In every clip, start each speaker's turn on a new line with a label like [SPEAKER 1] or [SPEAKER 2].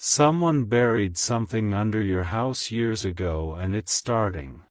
[SPEAKER 1] Someone buried something under your house years ago and it's starting.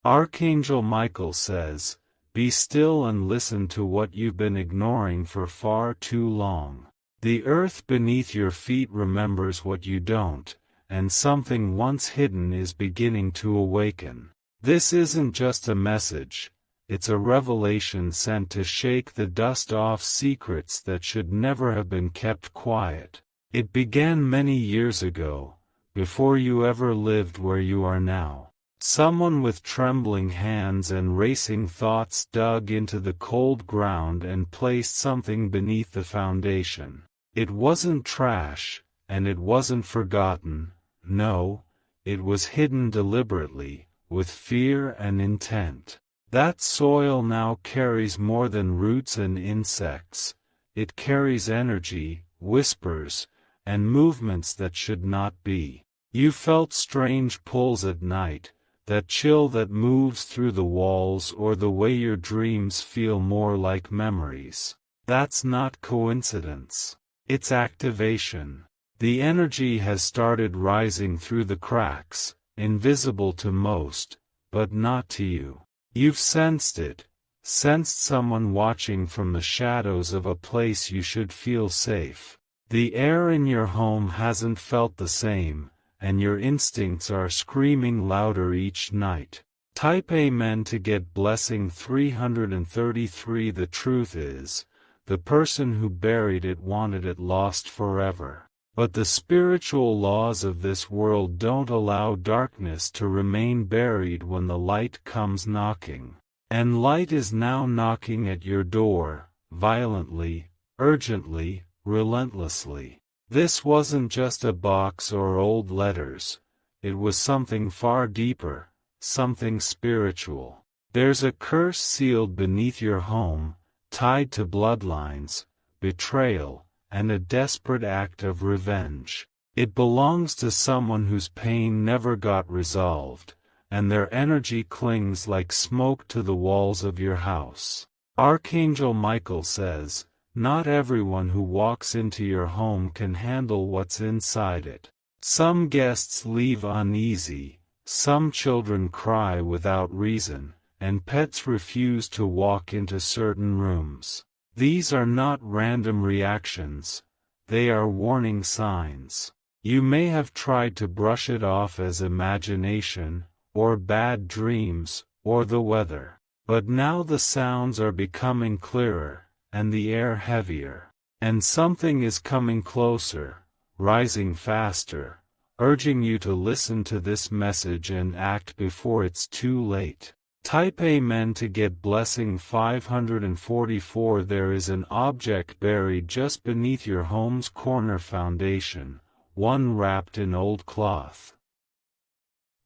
[SPEAKER 1] Archangel Michael says, be still and listen to what you've been ignoring for far too long. The earth beneath your feet remembers what you don't, and something once hidden is beginning to awaken. This isn't just a message, it's a revelation sent to shake the dust off secrets that should never have been kept quiet. It began many years ago, before you ever lived where you are now. Someone with trembling hands and racing thoughts dug into the cold ground and placed something beneath the foundation. It wasn't trash, and it wasn't forgotten. No, it was hidden deliberately, with fear and intent. That soil now carries more than roots and insects. It carries energy, whispers, and movements that should not be. You felt strange pulls at night, that chill that moves through the walls, or the way your dreams feel more like memories. That's not coincidence. It's activation. The energy has started rising through the cracks, invisible to most, but not to you. You've sensed it, sensed someone watching from the shadows of a place you should feel safe. The air in your home hasn't felt the same, and your instincts are screaming louder each night. Type Amen to get blessing 333. The truth is, the person who buried it wanted it lost forever. But the spiritual laws of this world don't allow darkness to remain buried when the light comes knocking. And light is now knocking at your door, violently, urgently, relentlessly. This wasn't just a box or old letters. It was something far deeper, something spiritual. There's a curse sealed beneath your home, tied to bloodlines, betrayal, and a desperate act of revenge. It belongs to someone whose pain never got resolved, and their energy clings like smoke to the walls of your house. Archangel Michael says, not everyone who walks into your home can handle what's inside it. Some guests leave uneasy, some children cry without reason, and pets refuse to walk into certain rooms. These are not random reactions, they are warning signs. You may have tried to brush it off as imagination, or bad dreams, or the weather. But now the sounds are becoming clearer, and the air heavier. And something is coming closer, rising faster, urging you to listen to this message and act before it's too late. Type Amen to get blessing 544. There is an object buried just beneath your home's corner foundation, one wrapped in old cloth,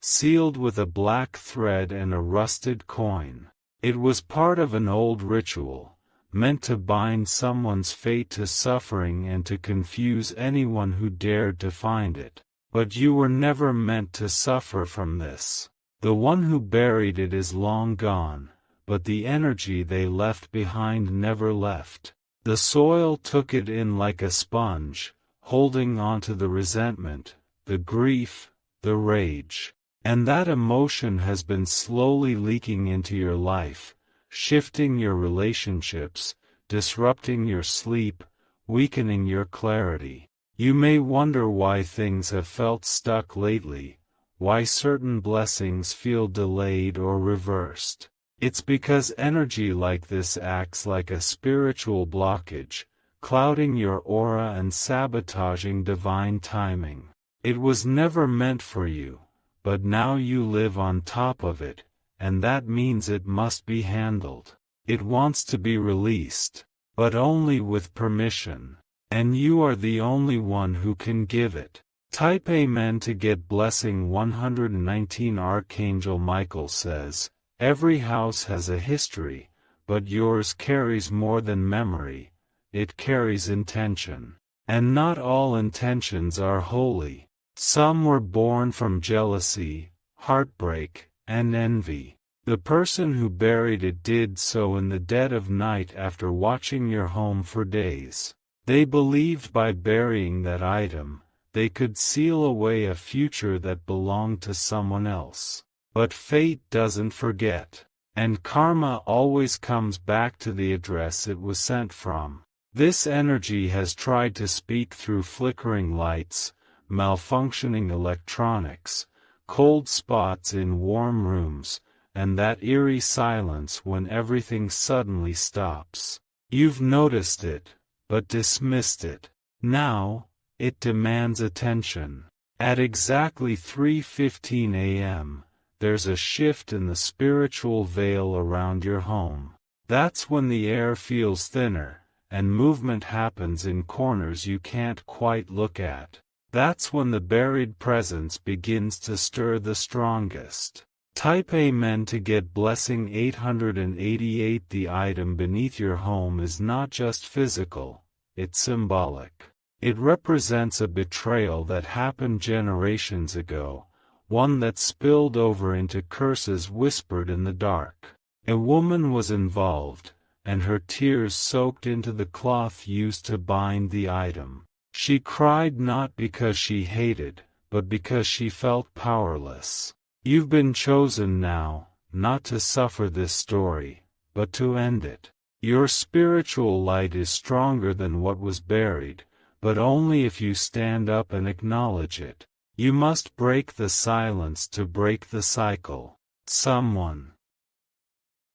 [SPEAKER 1] sealed with a black thread and a rusted coin. It was part of an old ritual, meant to bind someone's fate to suffering and to confuse anyone who dared to find it. But you were never meant to suffer from this. The one who buried it is long gone, but the energy they left behind never left. The soil took it in like a sponge, holding onto the resentment, the grief, the rage. And that emotion has been slowly leaking into your life, shifting your relationships, disrupting your sleep, weakening your clarity. You may wonder why things have felt stuck lately, why certain blessings feel delayed or reversed. It's because energy like this acts like a spiritual blockage, clouding your aura and sabotaging divine timing. It was never meant for you, but now you live on top of it, and that means it must be handled. It wants to be released, but only with permission, and you are the only one who can give it. Type Amen to get blessing 119. Archangel Michael says, every house has a history, but yours carries more than memory, it carries intention. And not all intentions are holy. Some were born from jealousy, heartbreak, and envy. The person who buried it did so in the dead of night after watching your home for days. They believed by burying that item, they could seal away a future that belonged to someone else. But fate doesn't forget. And karma always comes back to the address it was sent from. This energy has tried to speak through flickering lights, malfunctioning electronics, cold spots in warm rooms, and that eerie silence when everything suddenly stops. You've noticed it, but dismissed it. Now, it demands attention. At exactly 3:15 a.m., there's a shift in the spiritual veil around your home. That's when the air feels thinner, and movement happens in corners you can't quite look at. That's when the buried presence begins to stir the strongest. Type Amen to get blessing 888. The item beneath your home is not just physical, it's symbolic. It represents a betrayal that happened generations ago, one that spilled over into curses whispered in the dark. A woman was involved, and her tears soaked into the cloth used to bind the item. She cried not because she hated, but because she felt powerless. You've been chosen now, not to suffer this story, but to end it. Your spiritual light is stronger than what was buried, but only if you stand up and acknowledge it. You must break the silence to break the cycle. Someone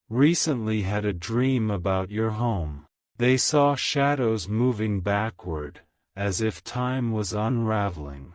[SPEAKER 1] recently had a dream about your home. They saw shadows moving backward, as if time was unraveling.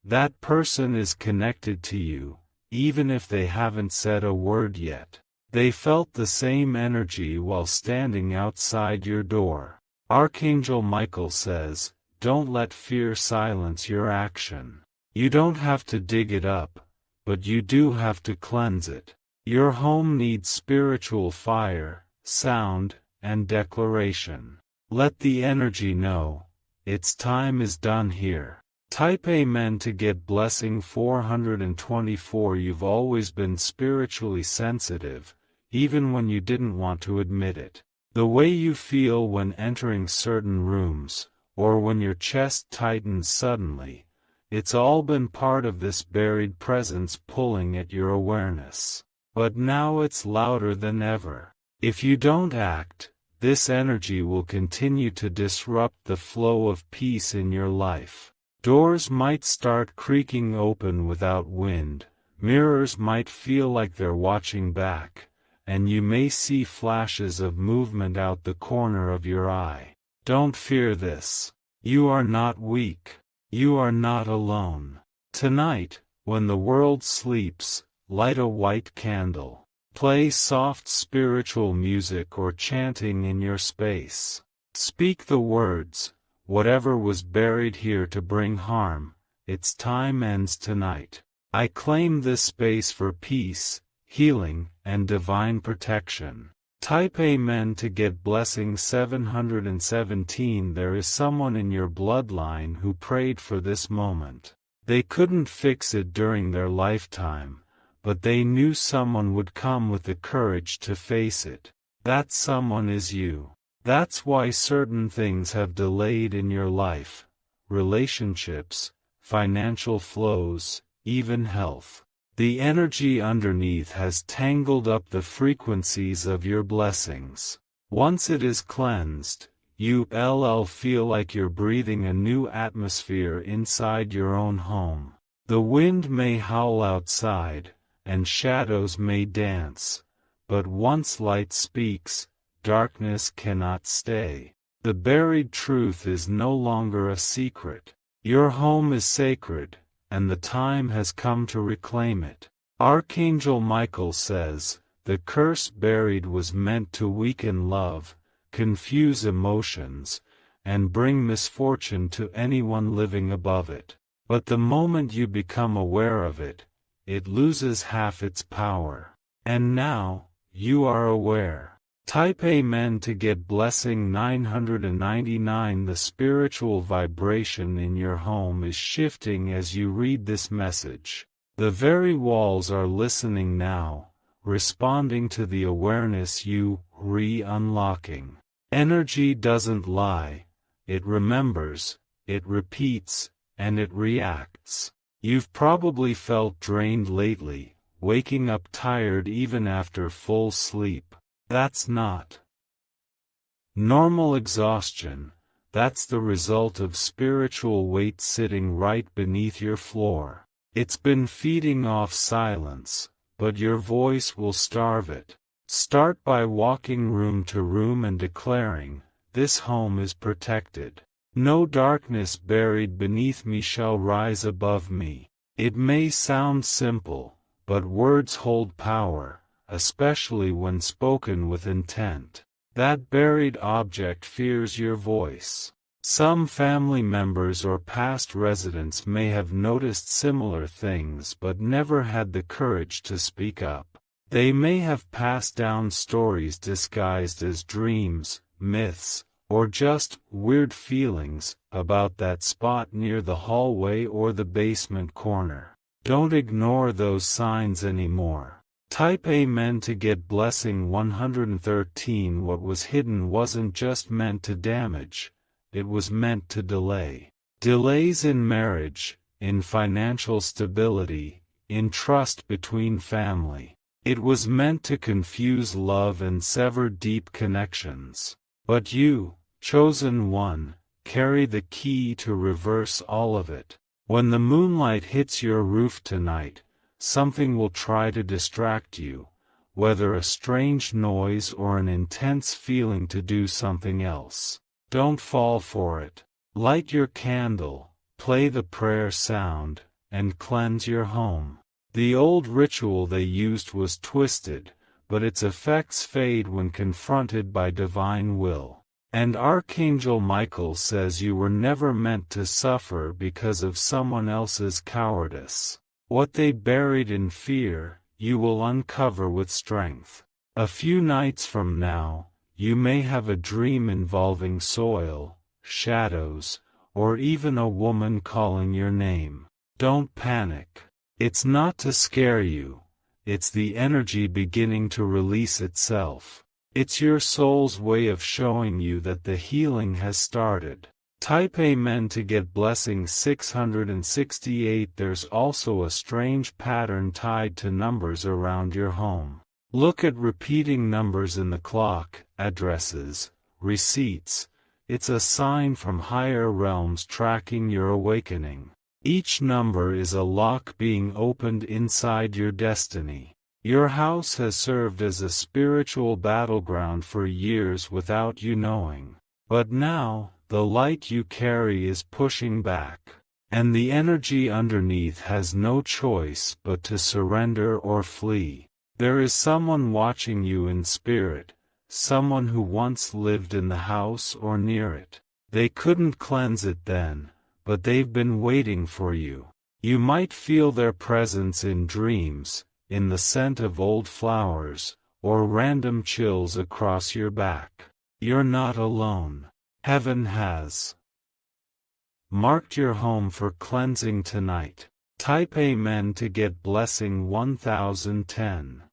[SPEAKER 1] That person is connected to you, even if they haven't said a word yet. They felt the same energy while standing outside your door. Archangel Michael says, don't let fear silence your action. You don't have to dig it up, but you do have to cleanse it. Your home needs spiritual fire, sound, and declaration. Let the energy know, its time is done here. Type Amen to get blessing 424. You've always been spiritually sensitive, even when you didn't want to admit it. The way you feel when entering certain rooms, or when your chest tightens suddenly, it's all been part of this buried presence pulling at your awareness. But now it's louder than ever. If you don't act, this energy will continue to disrupt the flow of peace in your life. Doors might start creaking open without wind, mirrors might feel like they're watching back, and you may see flashes of movement out the corner of your eye. Don't fear this. You are not weak. You are not alone. Tonight, when the world sleeps, light a white candle. Play soft spiritual music or chanting in your space. Speak the words, whatever was buried here to bring harm, its time ends tonight. I claim this space for peace, healing, and divine protection. Type Amen to get blessing 717. There is someone in your bloodline who prayed for this moment. They couldn't fix it during their lifetime, but they knew someone would come with the courage to face it. That someone is you. That's why certain things have delayed in your life: relationships, financial flows, even health. The energy underneath has tangled up the frequencies of your blessings. Once it is cleansed, you'll feel like you're breathing a new atmosphere inside your own home. The wind may howl outside, and shadows may dance, but once light speaks, darkness cannot stay. The buried truth is no longer a secret. Your home is sacred, and the time has come to reclaim it. Archangel Michael says, the curse buried was meant to weaken love, confuse emotions, and bring misfortune to anyone living above it. But the moment you become aware of it, it loses half its power. And now, you are aware. Type Amen to get blessing 999. The spiritual vibration in your home is shifting as you read this message. The very walls are listening now, responding to the awareness you re-unlocking. Energy doesn't lie, it remembers, it repeats, and it reacts. You've probably felt drained lately, waking up tired even after full sleep. That's not normal exhaustion. That's the result of spiritual weight sitting right beneath your floor. It's been feeding off silence, but your voice will starve it. Start by walking room to room and declaring, "This home is protected. No darkness buried beneath me shall rise above me." It may sound simple, but words hold power, especially when spoken with intent. That buried object fears your voice. Some family members or past residents may have noticed similar things but never had the courage to speak up. They may have passed down stories disguised as dreams, myths, or just weird feelings about that spot near the hallway or the basement corner. Don't ignore those signs anymore. Type Amen to get blessing 113. What was hidden wasn't just meant to damage, it was meant to delay. Delays in marriage, in financial stability, in trust between family. It was meant to confuse love and sever deep connections. But you, chosen one, carry the key to reverse all of it. When the moonlight hits your roof tonight, something will try to distract you, whether a strange noise or an intense feeling to do something else. Don't fall for it. Light your candle, play the prayer sound, and cleanse your home. The old ritual they used was twisted, but its effects fade when confronted by divine will. And Archangel Michael says you were never meant to suffer because of someone else's cowardice. What they buried in fear, you will uncover with strength. A few nights from now, you may have a dream involving soil, shadows, or even a woman calling your name. Don't panic. It's not to scare you, it's the energy beginning to release itself. It's your soul's way of showing you that the healing has started. Type Amen to get blessing 668. There's also a strange pattern tied to numbers around your home. Look at repeating numbers in the clock, addresses, receipts. It's a sign from higher realms tracking your awakening. Each number is a lock being opened inside your destiny. Your house has served as a spiritual battleground for years without you knowing. But now, the light you carry is pushing back. And the energy underneath has no choice but to surrender or flee. There is someone watching you in spirit, someone who once lived in the house or near it. They couldn't cleanse it then, but they've been waiting for you. You might feel their presence in dreams, in the scent of old flowers, or random chills across your back. You're not alone. Heaven has marked your home for cleansing tonight. Type Amen to get blessing 1010.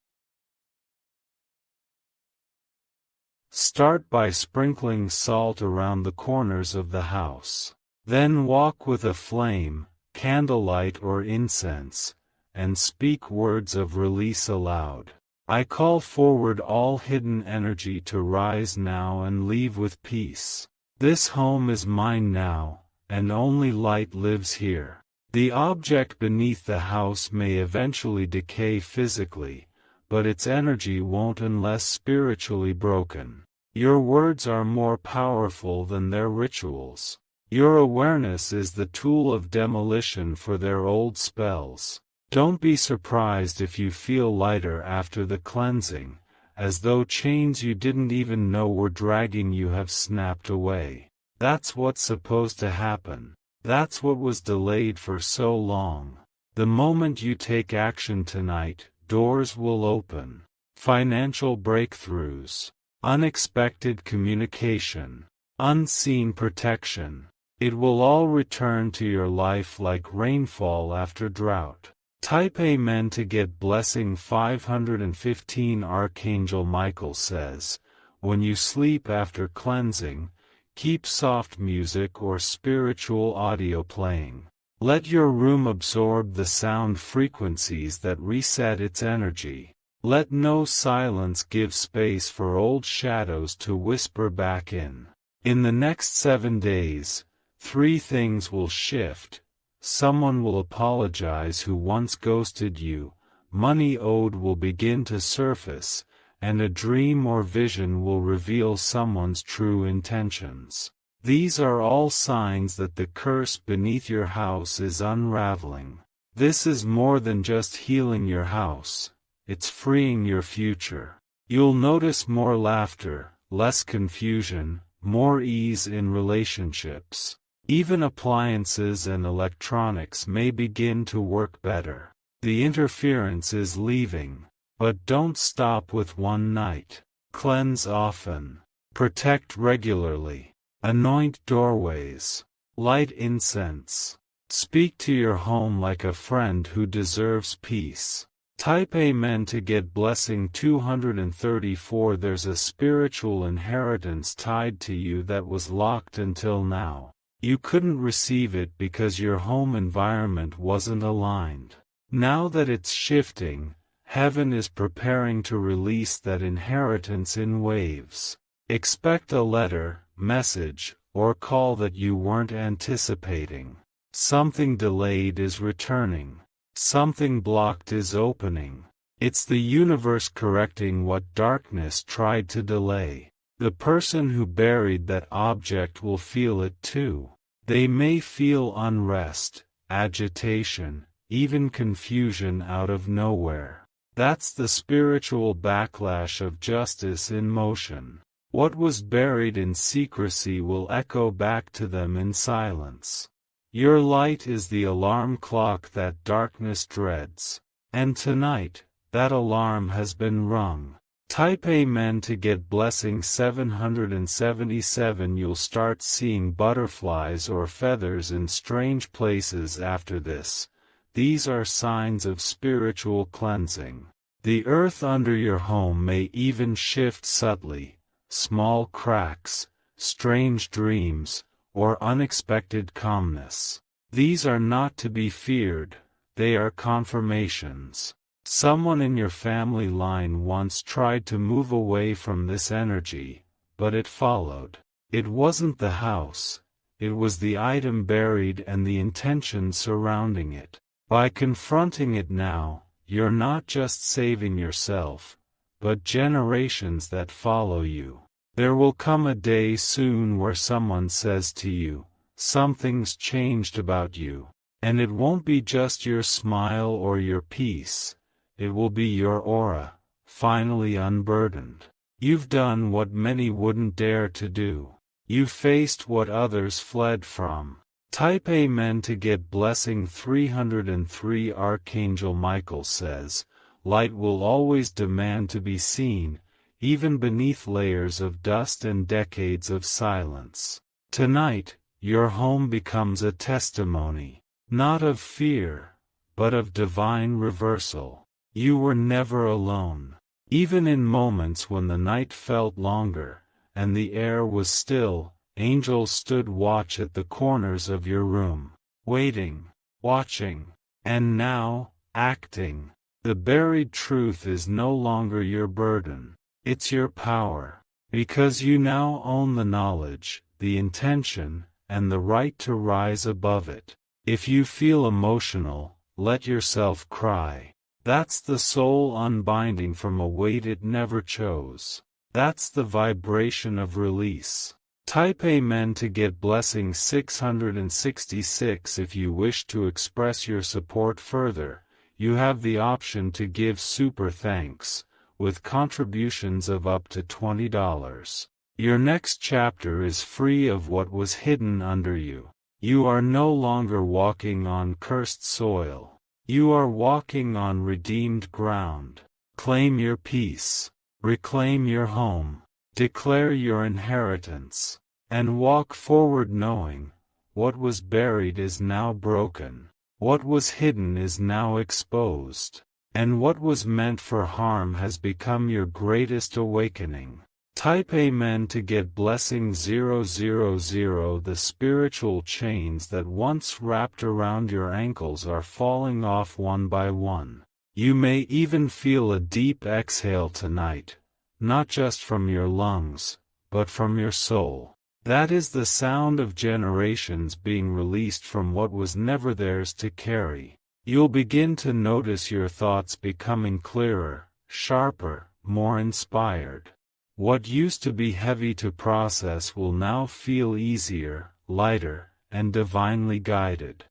[SPEAKER 1] Start by sprinkling salt around the corners of the house. Then walk with a flame, candlelight or incense, and speak words of release aloud. I call forward all hidden energy to rise now and leave with peace. This home is mine now, and only light lives here. The object beneath the house may eventually decay physically, but its energy won't unless spiritually broken. Your words are more powerful than their rituals. Your awareness is the tool of demolition for their old spells. Don't be surprised if you feel lighter after the cleansing, as though chains you didn't even know were dragging you have snapped away. That's what's supposed to happen. That's what was delayed for so long. The moment you take action tonight, doors will open. Financial breakthroughs, unexpected communication, unseen protection. It will all return to your life like rainfall after drought. Type Amen to get blessing 515. Archangel Michael says, When you sleep after cleansing, keep soft music or spiritual audio playing. Let your room absorb the sound frequencies that reset its energy. Let no silence give space for old shadows to whisper back in. In the next 7 days, 3 things will shift. Someone will apologize who once ghosted you, money owed will begin to surface, and a dream or vision will reveal someone's true intentions. These are all signs that the curse beneath your house is unraveling. This is more than just healing your house, it's freeing your future. You'll notice more laughter, less confusion, more ease in relationships. Even appliances and electronics may begin to work better. The interference is leaving. But don't stop with one night. Cleanse often. Protect regularly. Anoint doorways. Light incense. Speak to your home like a friend who deserves peace. Type Amen to get blessing 234. There's a spiritual inheritance tied to you that was locked until now. You couldn't receive it because your home environment wasn't aligned. Now that it's shifting, Heaven is preparing to release that inheritance in waves. Expect a letter, message, or call that you weren't anticipating. Something delayed is returning. Something blocked is opening. It's the universe correcting what darkness tried to delay. The person who buried that object will feel it too. They may feel unrest, agitation, even confusion out of nowhere. That's the spiritual backlash of justice in motion. What was buried in secrecy will echo back to them in silence. Your light is the alarm clock that darkness dreads. And tonight, that alarm has been rung. Type Amen to get blessing 777. You'll start seeing butterflies or feathers in strange places after this. These are signs of spiritual cleansing. The earth under your home may even shift subtly. Small cracks, strange dreams, or unexpected calmness. These are not to be feared, they are confirmations. Someone in your family line once tried to move away from this energy, but it followed. It wasn't the house, it was the item buried and the intention surrounding it. By confronting it now, you're not just saving yourself, but generations that follow you. There will come a day soon where someone says to you, something's changed about you. And it won't be just your smile or your peace, it will be your aura, finally unburdened. You've done what many wouldn't dare to do. You faced what others fled from. Type Amen to get blessing 303. Archangel Michael says, light will always demand to be seen, even beneath layers of dust and decades of silence. Tonight, your home becomes a testimony, not of fear, but of divine reversal. You were never alone. Even in moments when the night felt longer, and the air was still, angels stood watch at the corners of your room, waiting, watching, and now, acting. The buried truth is no longer your burden, it's your power, because you now own the knowledge, the intention, and the right to rise above it. If you feel emotional, let yourself cry. That's the soul unbinding from a weight it never chose. That's the vibration of release. Type Amen to get blessing 666. If you wish to express your support further, you have the option to give super thanks, with contributions of up to $20. Your next chapter is free of what was hidden under you. You are no longer walking on cursed soil. You are walking on redeemed ground. Claim your peace. Reclaim your home. Declare your inheritance. And walk forward knowing, what was buried is now broken. What was hidden is now exposed. And what was meant for harm has become your greatest awakening. Type Amen to get blessing 000. The spiritual chains that once wrapped around your ankles are falling off one by one. You may even feel a deep exhale tonight, not just from your lungs, but from your soul. That is the sound of generations being released from what was never theirs to carry. You'll begin to notice your thoughts becoming clearer, sharper, more inspired. What used to be heavy to process will now feel easier, lighter, and divinely guided.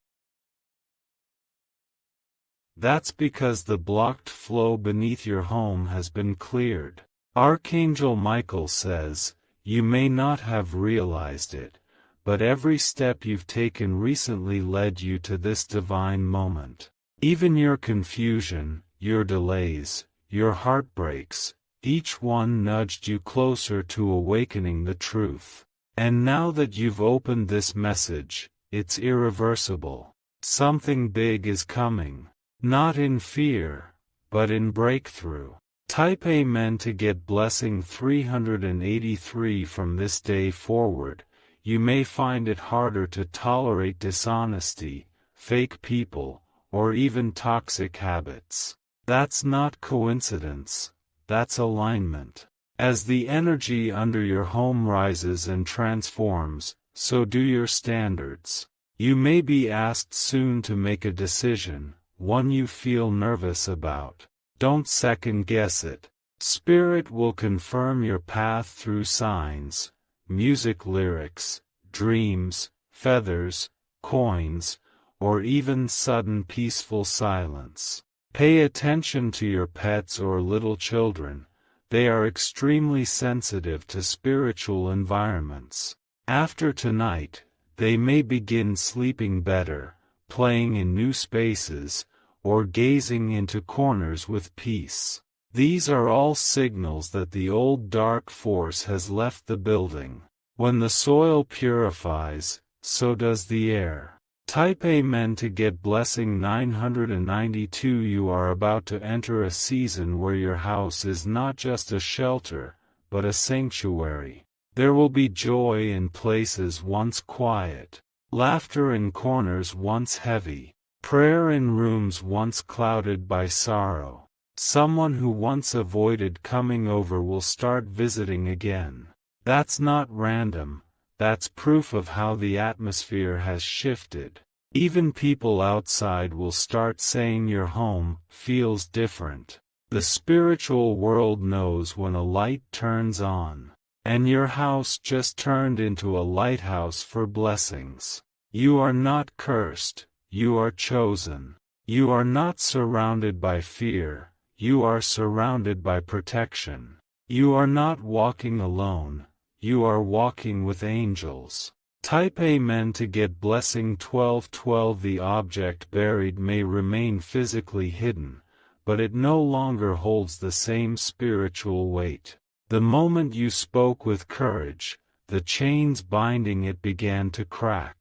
[SPEAKER 1] That's because the blocked flow beneath your home has been cleared. Archangel Michael says, you may not have realized it, but every step you've taken recently led you to this divine moment. Even your confusion, your delays, your heartbreaks, each one nudged you closer to awakening the truth. And now that you've opened this message, it's irreversible. Something big is coming. Not in fear, but in breakthrough. Type Amen to get blessing 383. From this day forward, you may find it harder to tolerate dishonesty, fake people, or even toxic habits. That's not coincidence. That's alignment. As the energy under your home rises and transforms, so do your standards. You may be asked soon to make a decision, one you feel nervous about. Don't second-guess it. Spirit will confirm your path through signs, music lyrics, dreams, feathers, coins, or even sudden peaceful silence. Pay attention to your pets or little children. They are extremely sensitive to spiritual environments. After tonight, they may begin sleeping better, playing in new spaces, or gazing into corners with peace. These are all signals that the old dark force has left the building. When the soil purifies, so does the air. Type Amen to get blessing 992. You are about to enter a season where your house is not just a shelter, but a sanctuary. There will be joy in places once quiet, laughter in corners once heavy, prayer in rooms once clouded by sorrow. Someone who once avoided coming over will start visiting again. That's not random. That's proof of how the atmosphere has shifted. Even people outside will start saying your home feels different. The spiritual world knows when a light turns on. And your house just turned into a lighthouse for blessings. You are not cursed, you are chosen. You are not surrounded by fear, you are surrounded by protection. You are not walking alone. You are walking with angels. Type Amen to get blessing 1212. The object buried may remain physically hidden, but it no longer holds the same spiritual weight. The moment you spoke with courage, the chains binding it began to crack.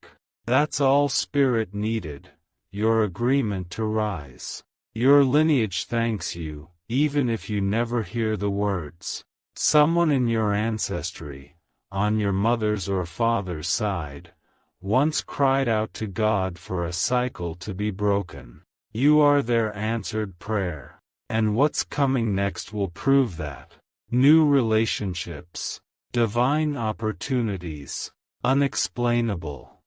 [SPEAKER 1] That's all Spirit needed, your agreement to rise. Your lineage thanks you, even if you never hear the words. Someone in your ancestry, on your mother's or father's side, once cried out to God for a cycle to be broken. You are their answered prayer. And what's coming next will prove that. New relationships, divine opportunities, unexplainable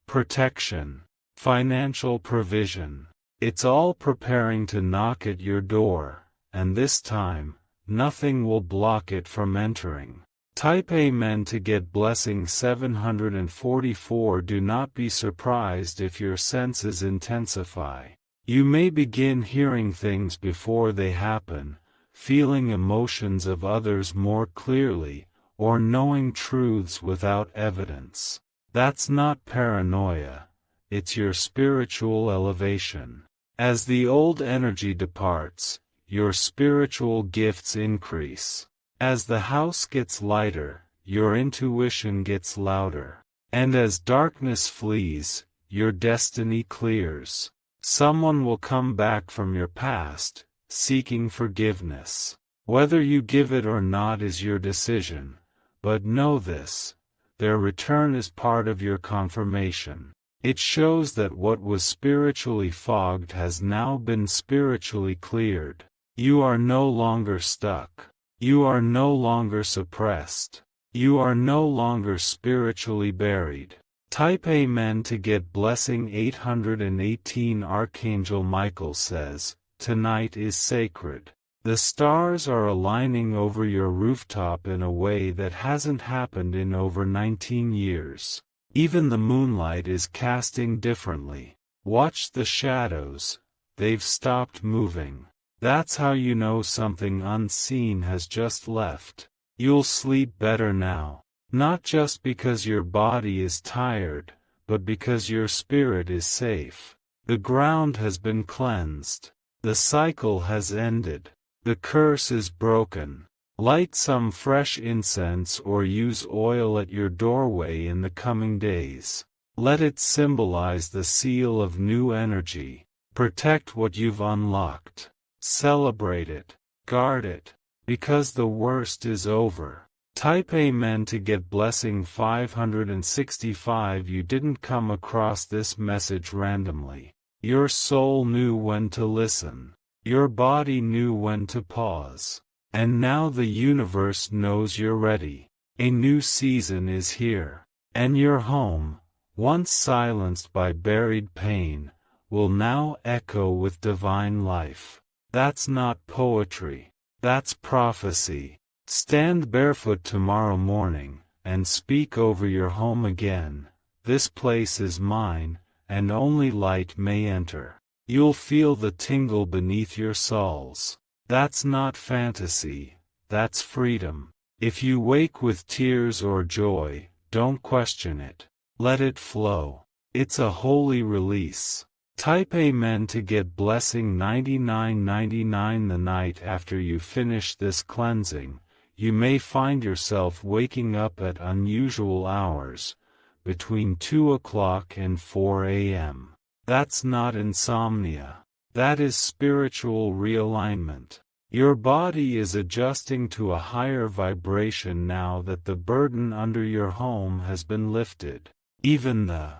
[SPEAKER 1] protection, financial provision. It's all preparing to knock at your door, and this time, nothing will block it from entering. Type Amen to get blessing 744. Do not be surprised if your senses intensify. You may begin hearing things before they happen, feeling emotions of others more clearly, or knowing truths without evidence. That's not paranoia, it's your spiritual elevation. As the old energy departs, your spiritual gifts increase. As the house gets lighter, your intuition gets louder. And as darkness flees, your destiny clears. Someone will come back from your past, seeking forgiveness. Whether you give it or not is your decision, but know this: their return is part of your confirmation. It shows that what was spiritually fogged has now been spiritually cleared. You are no longer stuck. You are no longer suppressed. You are no longer spiritually buried. Type Amen to get blessing 818. Archangel Michael says, tonight is sacred. The stars are aligning over your rooftop in a way that hasn't happened in over 19 years. Even the moonlight is casting differently. Watch the shadows. They've stopped moving. That's how you know something unseen has just left. You'll sleep better now. Not just because your body is tired, but because your spirit is safe. The ground has been cleansed. The cycle has ended. The curse is broken. Light some fresh incense or use oil at your doorway in the coming days. Let it symbolize the seal of new energy. Protect what you've unlocked. Celebrate it. Guard it. Because the worst is over. Type Amen to get blessing 565. You didn't come across this message randomly. Your soul knew when to listen. Your body knew when to pause. And now the universe knows you're ready. A new season is here. And your home, once silenced by buried pain, will now echo with divine life. That's not poetry. That's prophecy. Stand barefoot tomorrow morning, and speak over your home again. This place is mine, and only light may enter. You'll feel the tingle beneath your soles. That's not fantasy, that's freedom. If you wake with tears or joy, don't question it. Let it flow. It's a holy release. Type Amen to get blessing 9999. The night after you finish this cleansing, you may find yourself waking up at unusual hours, between 2 o'clock and 4 a.m. That's not insomnia. That is spiritual realignment. Your body is adjusting to a higher vibration now that the burden under your home has been lifted. Even the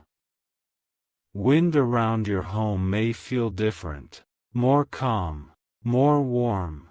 [SPEAKER 1] wind around your home may feel different, more calm, more warm.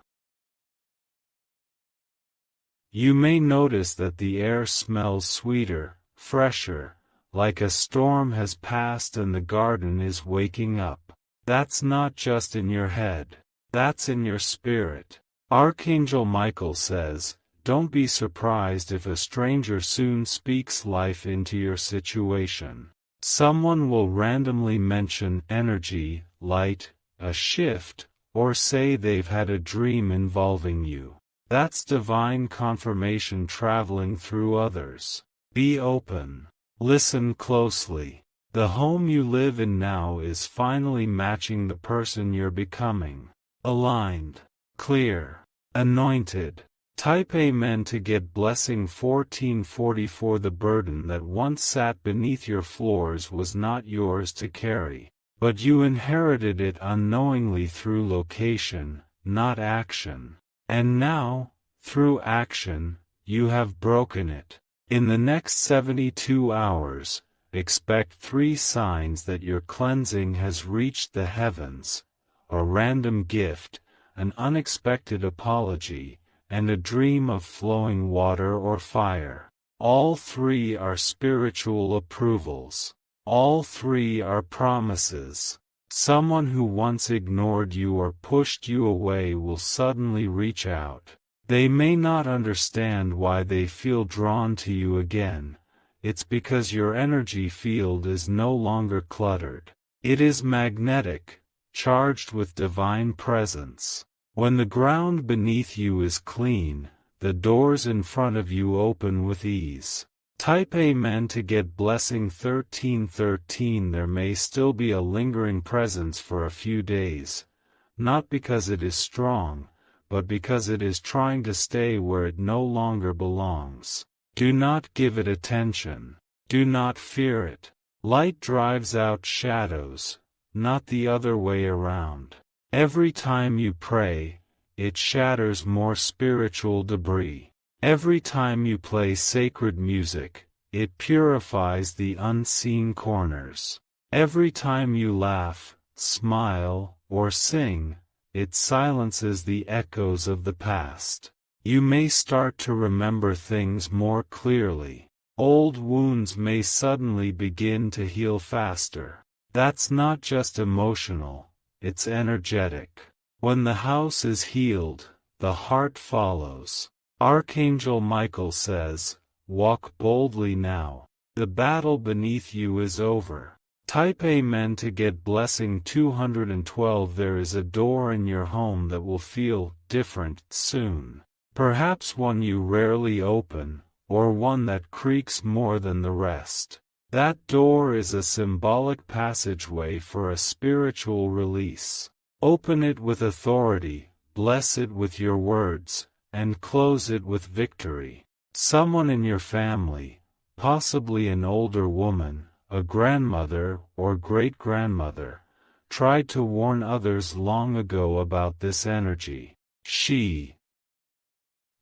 [SPEAKER 1] You may notice that the air smells sweeter, fresher, like a storm has passed and the garden is waking up. That's not just in your head. That's in your spirit. Archangel Michael says, don't be surprised if a stranger soon speaks life into your situation. Someone will randomly mention energy, light, a shift, or say they've had a dream involving you. That's divine confirmation traveling through others. Be open. Listen closely. The home you live in now is finally matching the person you're becoming. Aligned. Clear. Anointed. Type Amen to get blessing 1444. The burden that once sat beneath your floors was not yours to carry, but you inherited it unknowingly through location, not action. And now, through action, you have broken it. In the next 72 hours, expect 3 signs that your cleansing has reached the heavens: a random gift, an unexpected apology, and a dream of flowing water or fire. All 3 are spiritual approvals. All 3 are promises. Someone who once ignored you or pushed you away will suddenly reach out. They may not understand why they feel drawn to you again. It's because your energy field is no longer cluttered. It is magnetic, charged with divine presence. When the ground beneath you is clean, the doors in front of you open with ease. Type Amen to get blessing 1313. There may still be a lingering presence for a few days, not because it is strong, but because it is trying to stay where it no longer belongs. Do not give it attention. Do not fear it. Light drives out shadows, not the other way around. Every time you pray, it shatters more spiritual debris. Every time you play sacred music, it purifies the unseen corners. Every time you laugh, smile, or sing, it silences the echoes of the past. You may start to remember things more clearly. Old wounds may suddenly begin to heal faster. That's not just emotional, it's energetic. When the house is healed, the heart follows. Archangel Michael says, "Walk boldly now. The battle beneath you is over." Type Amen to get blessing 212. There is a door in your home that will feel different soon. Perhaps one you rarely open, or one that creaks more than the rest. That door is a symbolic passageway for a spiritual release. Open it with authority, bless it with your words, and close it with victory. Someone in your family, possibly an older woman, a grandmother or great-grandmother, tried to warn others long ago about this energy. She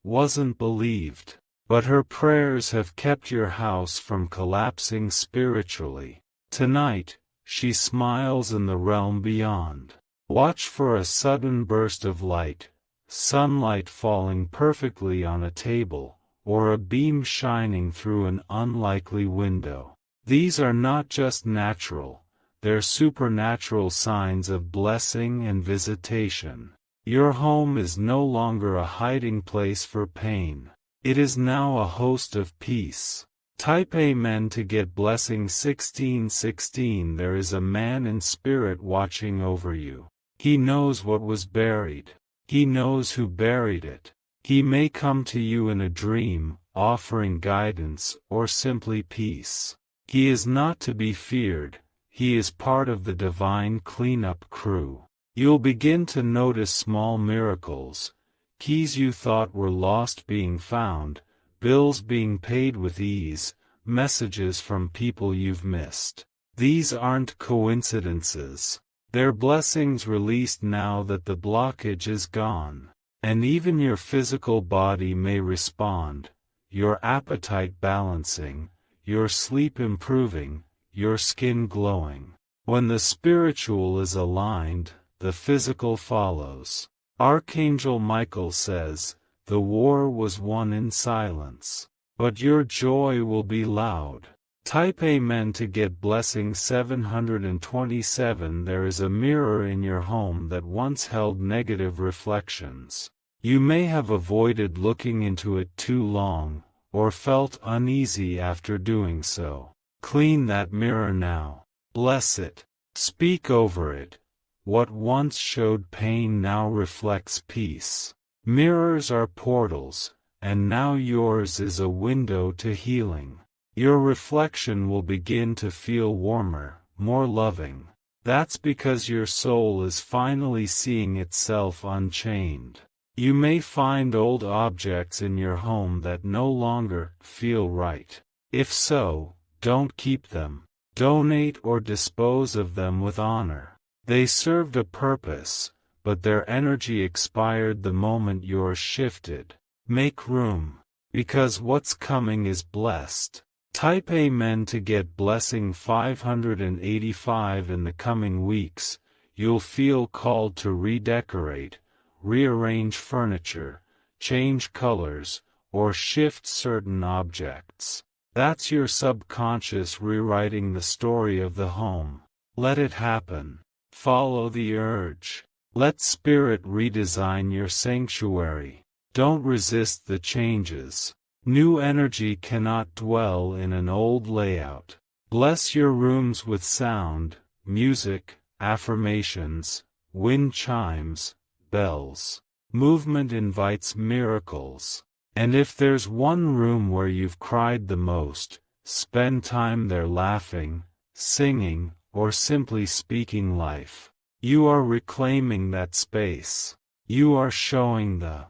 [SPEAKER 1] wasn't believed, but her prayers have kept your house from collapsing spiritually. Tonight, she smiles in the realm beyond. Watch for a sudden burst of light, sunlight falling perfectly on a table, or a beam shining through an unlikely window. These are not just natural, they're supernatural signs of blessing and visitation. Your home is no longer a hiding place for pain. It is now a host of peace. Type Amen to get blessing 1616. There is a man in spirit watching over you. He knows what was buried. He knows who buried it. He may come to you in a dream, offering guidance or simply peace. He is not to be feared. He is part of the divine cleanup crew. You'll begin to notice small miracles, keys you thought were lost being found, bills being paid with ease, messages from people you've missed. These aren't coincidences. They're blessings released now that the blockage is gone. And even your physical body may respond, your appetite balancing, your sleep improving, your skin glowing. When the spiritual is aligned, the physical follows. Archangel Michael says, "The war was won in silence, but your joy will be loud." Type Amen to get blessing 727. There is a mirror in your home that once held negative reflections. You may have avoided looking into it too long, or felt uneasy after doing so. Clean that mirror now. Bless it. Speak over it. What once showed pain now reflects peace. Mirrors are portals, and now yours is a window to healing. Your reflection will begin to feel warmer, more loving. That's because your soul is finally seeing itself unchained. You may find old objects in your home that no longer feel right. If so, don't keep them. Donate or dispose of them with honor. They served a purpose, but their energy expired the moment yours shifted. Make room, because what's coming is blessed. Type Amen to get blessing 585. In the coming weeks, you'll feel called to redecorate, rearrange furniture, change colors, or shift certain objects. That's your subconscious rewriting the story of the home. Let it happen. Follow the urge. Let spirit redesign your sanctuary. Don't resist the changes. New energy cannot dwell in an old layout. Bless your rooms with sound, music, affirmations, wind chimes, bells. Movement invites miracles. And if there's one room where you've cried the most, spend time there laughing, singing, or simply speaking life. You are reclaiming that space. You are showing the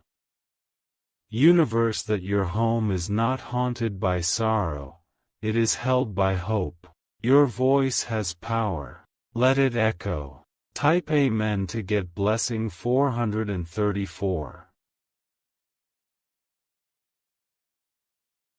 [SPEAKER 1] universe that your home is not haunted by sorrow, it is held by hope. Your voice has power. Let it echo. Type Amen to get blessing 434.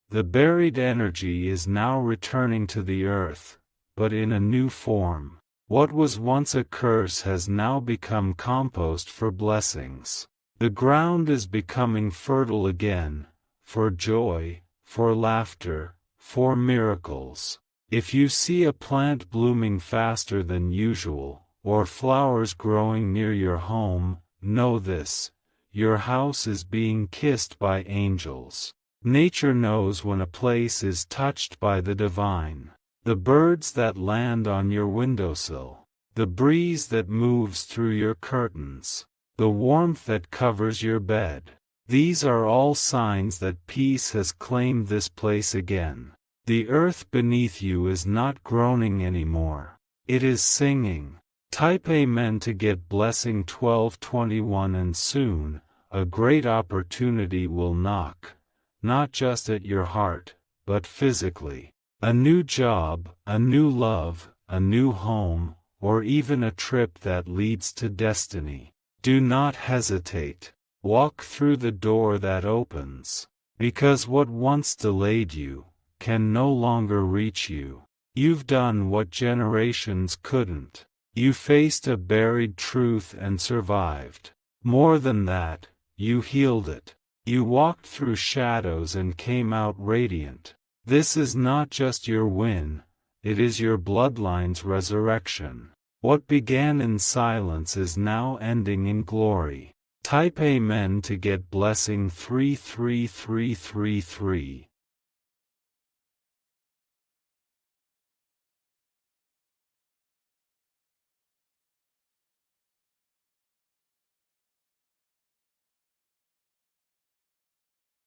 [SPEAKER 1] The buried energy is now returning to the earth, but in a new form. What was once a curse has now become compost for blessings. The ground is becoming fertile again, for joy, for laughter, for miracles. If you see a plant blooming faster than usual, or flowers growing near your home, know this: your house is being kissed by angels. Nature knows when a place is touched by the divine. The birds that land on your windowsill, the breeze that moves through your curtains, the warmth that covers your bed. These are all signs that peace has claimed this place again. The earth beneath you is not groaning anymore. It is singing. Type Amen to get blessing 1221 and soon, a great opportunity will knock, not just at your heart, but physically. A new job, a new love, a new home, or even a trip that leads to destiny. Do not hesitate. Walk through the door that opens. Because what once delayed you, can no longer reach you. You've done what generations couldn't. You faced a buried truth and survived. More than that, you healed it. You walked through shadows and came out radiant. This is not just your win, it is your bloodline's resurrection. What began in silence is now ending in glory. Type Amen to get blessing 33333.